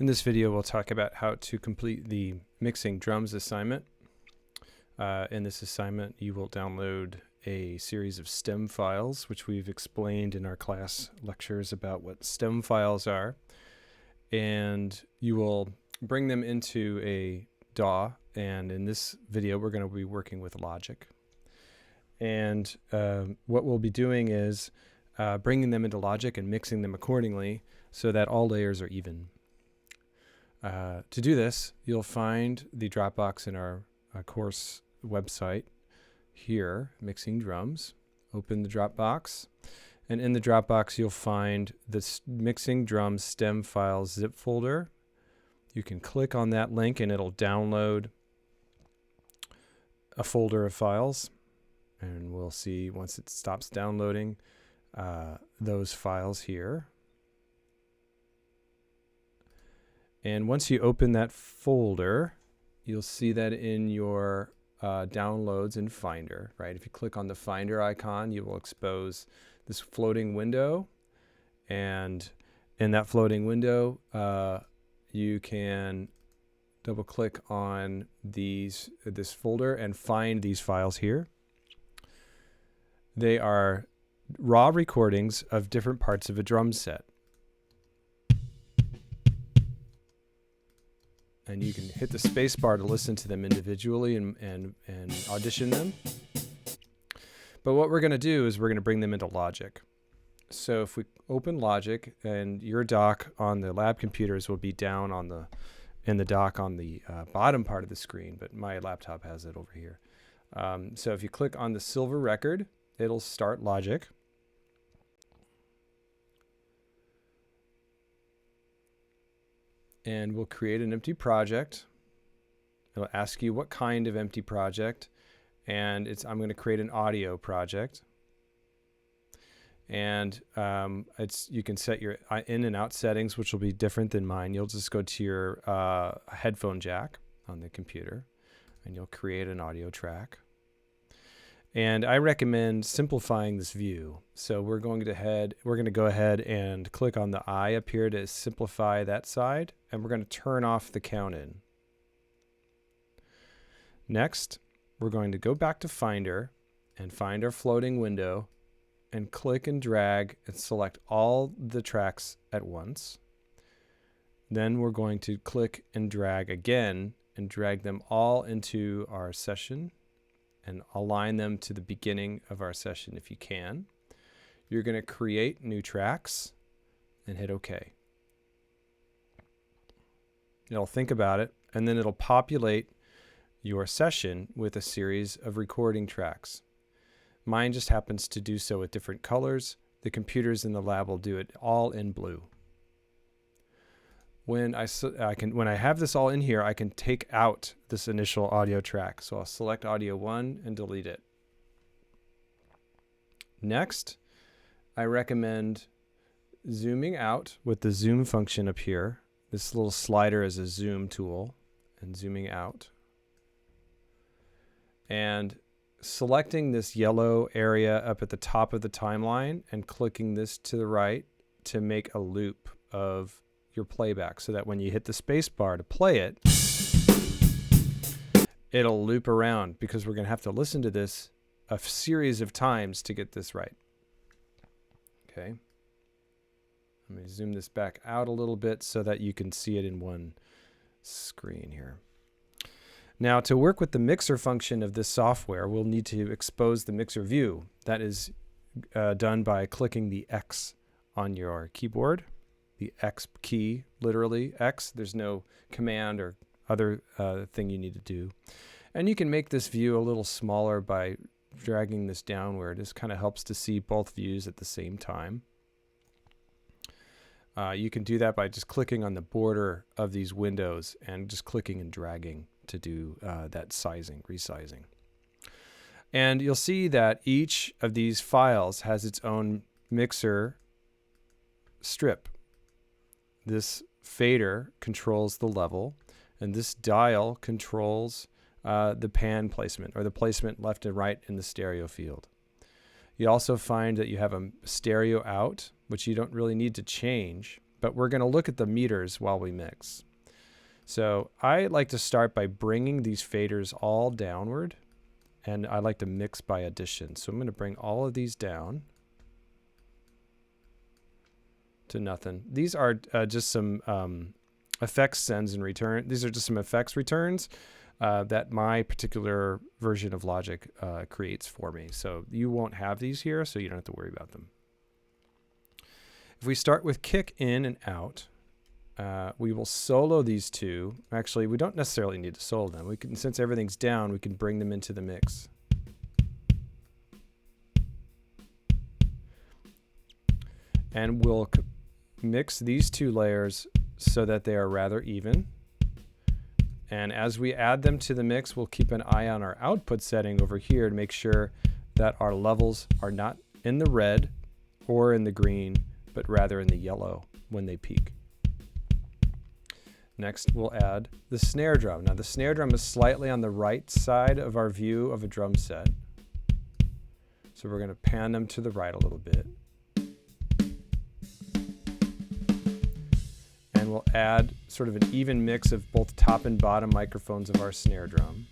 In this video, we'll talk about how to complete the mixing drums assignment. In this assignment, you will download a series of stem files, which we've explained in our class lectures about what stem files are. And you will bring them into a DAW. And in this video, we're going to be working with Logic. And what we'll be doing is bringing them into Logic and mixing them accordingly so that all layers are even. To do this, you'll find the Dropbox in our course website here, Mixing Drums. Open the Dropbox, and in the Dropbox you'll find the Mixing Drums stem files zip folder. You can click on that link and it'll download a folder of files, and we'll see once it stops downloading those files here. And once you open that folder, you'll see that in your downloads in Finder, right? If you click on the Finder icon, you will expose this floating window. And in that floating window, you can double click on this folder and find these files here. They are raw recordings of different parts of a drum set. And you can hit the space bar to listen to them individually and audition them. But what we're going to do is we're going to bring them into Logic. So if we open Logic, and your dock on the lab computers will be down in the dock on the bottom part of the screen, but my laptop has it over here. So if you click on the silver record, it'll start Logic. And we'll create an empty project. It'll ask you what kind of empty project, and I'm going to create an audio project. And you can set your in and out settings, which will be different than mine. You'll just go to your headphone jack on the computer, and you'll create an audio track. And I recommend simplifying this view. So we're going to go ahead and click on the eye up here to simplify that side, and we're going to turn off the count in. Next, we're going to go back to Finder and find our floating window and click and drag and select all the tracks at once. Then we're going to click and drag again and drag them all into our session and align them to the beginning of our session if you can. You're going to create new tracks and hit OK. It'll think about it, and then it'll populate your session with a series of recording tracks. Mine just happens to do so with different colors. The computers in the lab will do it all in blue. When I have this all in here, I can take out this initial audio track. So I'll select audio 1 and delete it. Next, I recommend zooming out with the zoom function up here. This little slider is a zoom tool, and zooming out. And selecting this yellow area up at the top of the timeline and clicking this to the right to make a loop of your playback, so that when you hit the space bar to play it, it'll loop around, because we're going to have to listen to this a series of times to get this right. Okay. Let me zoom this back out a little bit so that you can see it in one screen here. Now, to work with the mixer function of this software, we'll need to expose the mixer view. That is done by clicking the X on your keyboard. The X key, literally X. There's no command or other thing you need to do. And you can make this view a little smaller by dragging this downward. This kind of helps to see both views at the same time. You can do that by just clicking on the border of these windows and just clicking and dragging to do that resizing. And you'll see that each of these files has its own mixer strip. This fader controls the level, and this dial controls the pan placement, or the placement left and right in the stereo field. You also find that you have a stereo out, which you don't really need to change, but we're going to look at the meters while we mix. So I like to start by bringing these faders all downward, and I like to mix by addition. So I'm going to bring all of these down to nothing. These are just some effects sends and return. These are just some effects returns that my particular version of Logic creates for me. So you won't have these here, so you don't have to worry about them. If we start with kick in and out, we will solo these two. Actually, we don't necessarily need to solo them. We can, since everything's down, we can bring them into the mix. And we'll mix these two layers so that they are rather even. And as we add them to the mix, we'll keep an eye on our output setting over here to make sure that our levels are not in the red or in the green, but rather in the yellow when they peak. Next, we'll add the snare drum. Now, the snare drum is slightly on the right side of our view of a drum set. So we're going to pan them to the right a little bit. And we'll add sort of an even mix of both top and bottom microphones of our snare drum.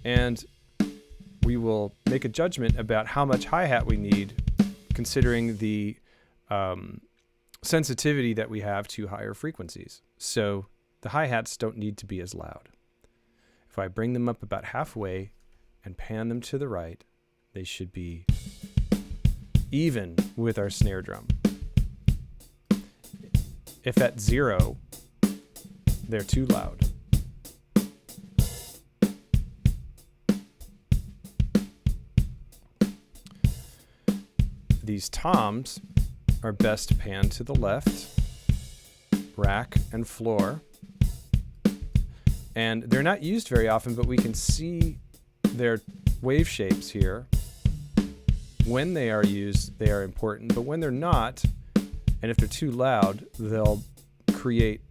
And we will make a judgment about how much hi-hat we need, considering the sensitivity that we have to higher frequencies. So the hi-hats don't need to be as loud. If I bring them up about halfway and pan them to the right, they should be even with our snare drum. If at 0, they're too loud. These toms are best panned to the left, rack and floor. And they're not used very often, but we can see their wave shapes here. When they are used, they are important, but when they're not, and if they're too loud, they'll create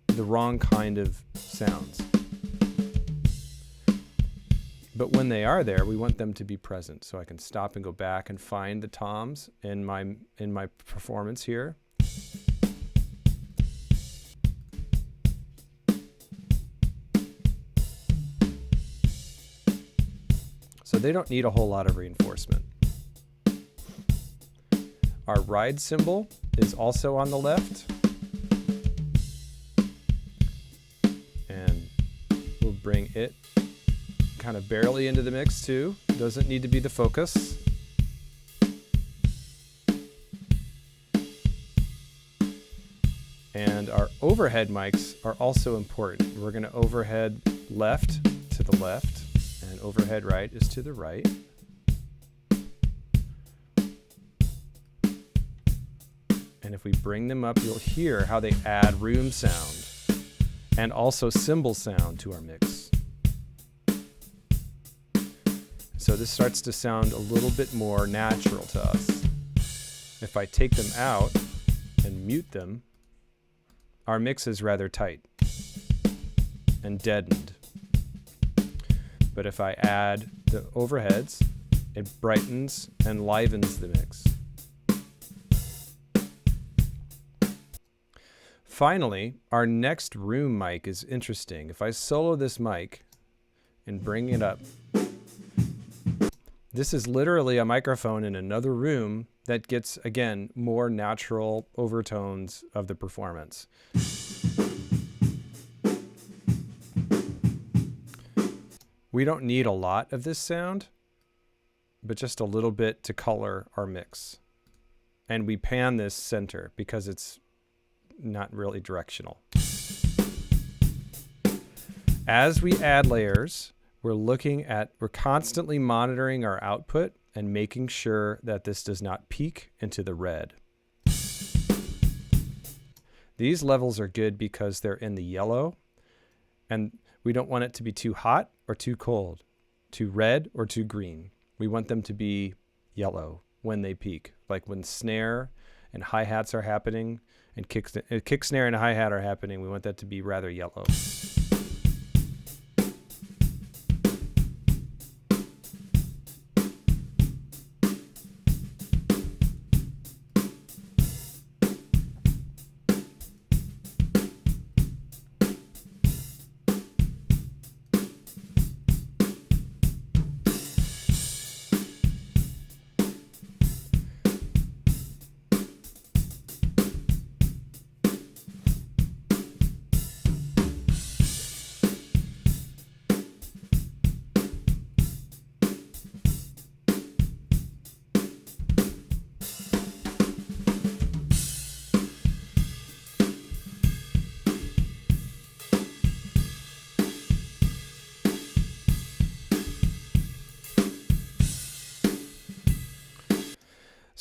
the wrong kind of sounds. But when they are there, we want them to be present. So I can stop and go back and find the toms in my performance here. So they don't need a whole lot of reinforcement. Our ride cymbal is also on the left. And we'll bring it kind of barely into the mix too. Doesn't need to be the focus. And our overhead mics are also important. We're going to overhead left to the left, and overhead right is to the right. And if we bring them up, you'll hear how they add room sound and also cymbal sound to our mix. So this starts to sound a little bit more natural to us. If I take them out and mute them, our mix is rather tight and deadened. But if I add the overheads, it brightens and livens the mix. Finally, our next room mic is interesting. If I solo this mic and bring it up, this is literally a microphone in another room that gets, again, more natural overtones of the performance. We don't need a lot of this sound, but just a little bit to color our mix. And we pan this center because it's not really directional. As we add layers, we're constantly monitoring our output and making sure that this does not peak into the red. These levels are good because they're in the yellow, and we don't want it to be too hot or too cold, too red or too green. We want them to be yellow when they peak, like when snare and hi-hats are happening and kick snare and hi-hat are happening. We want that to be rather yellow.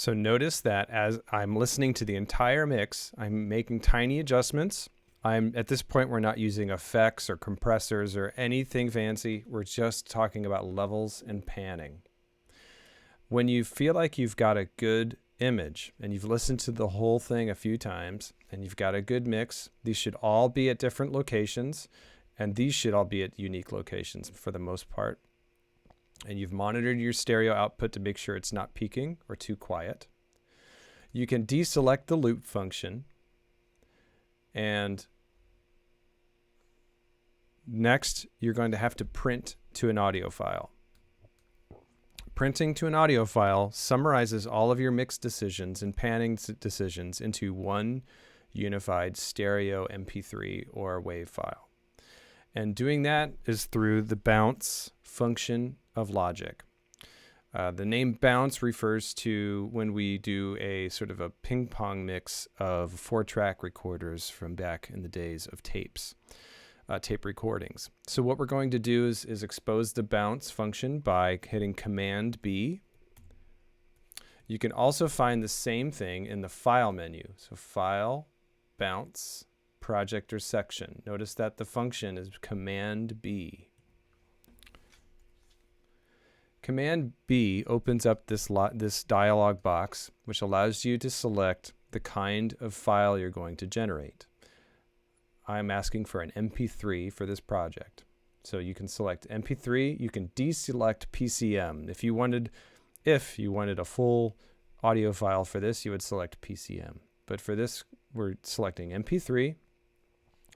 So notice that as I'm listening to the entire mix, I'm making tiny adjustments. At this point, we're not using effects or compressors or anything fancy. We're just talking about levels and panning. When you feel like you've got a good image and you've listened to the whole thing a few times and you've got a good mix, these should all be at different locations, and these should all be at unique locations for the most part. And you've monitored your stereo output to make sure it's not peaking or too quiet. You can deselect the loop function. And next, you're going to have to print to an audio file. Printing to an audio file summarizes all of your mix decisions and panning decisions into one unified stereo MP3 or WAV file. And doing that is through the bounce function of Logic. The name bounce refers to when we do a sort of a ping pong mix of 4-track recorders from back in the days of tapes, tape recordings. So what we're going to do is expose the bounce function by hitting Command B. You can also find the same thing in the file menu. So File, Bounce, Project or Section. Notice that the function is Command B. Command B opens up this dialog box, which allows you to select the kind of file you're going to generate. I'm asking for an MP3 for this project. So you can select MP3. You can deselect PCM. If you wanted a full audio file for this, you would select PCM. But for this, we're selecting MP3.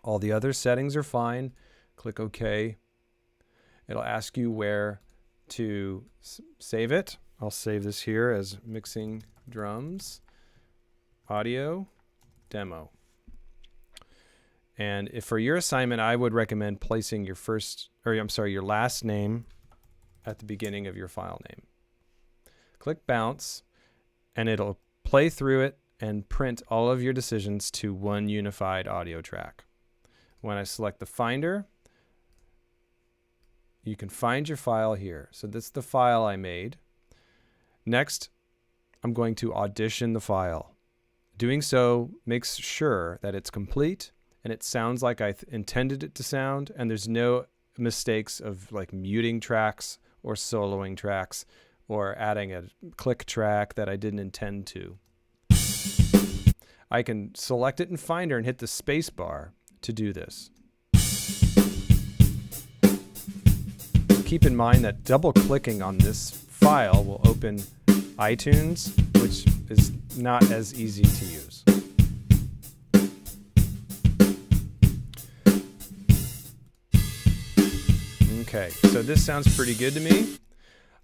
All the other settings are fine. Click OK. It'll ask you where to save it. I'll save this here as mixing drums, audio, demo. And if for your assignment, I would recommend placing your last name at the beginning of your file name. Click bounce, and it'll play through it and print all of your decisions to one unified audio track. When I select the Finder, you can find your file here. So this is the file I made. Next, I'm going to audition the file. Doing so makes sure that it's complete and it sounds like I intended it to sound, and there's no mistakes of like muting tracks or soloing tracks or adding a click track that I didn't intend to. I can select it in Finder and hit the space bar to do this. Keep in mind that double-clicking on this file will open iTunes, which is not as easy to use. Okay, so this sounds pretty good to me.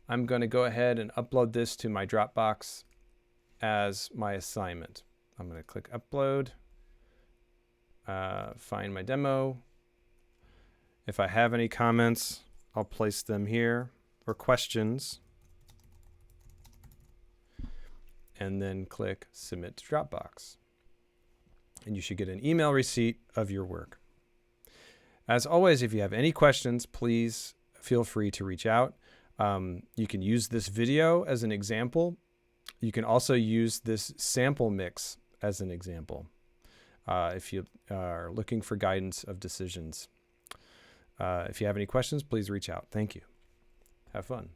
I'm going to go ahead and upload this to my Dropbox as my assignment. I'm going to click Upload, find my demo. If I have any comments, I'll place them here, or questions, and then click Submit to Dropbox. And you should get an email receipt of your work. As always, if you have any questions, please feel free to reach out. You can use this video as an example. You can also use this sample mix as an example if you are looking for guidance of decisions. If you have any questions, please reach out. Thank you. Have fun.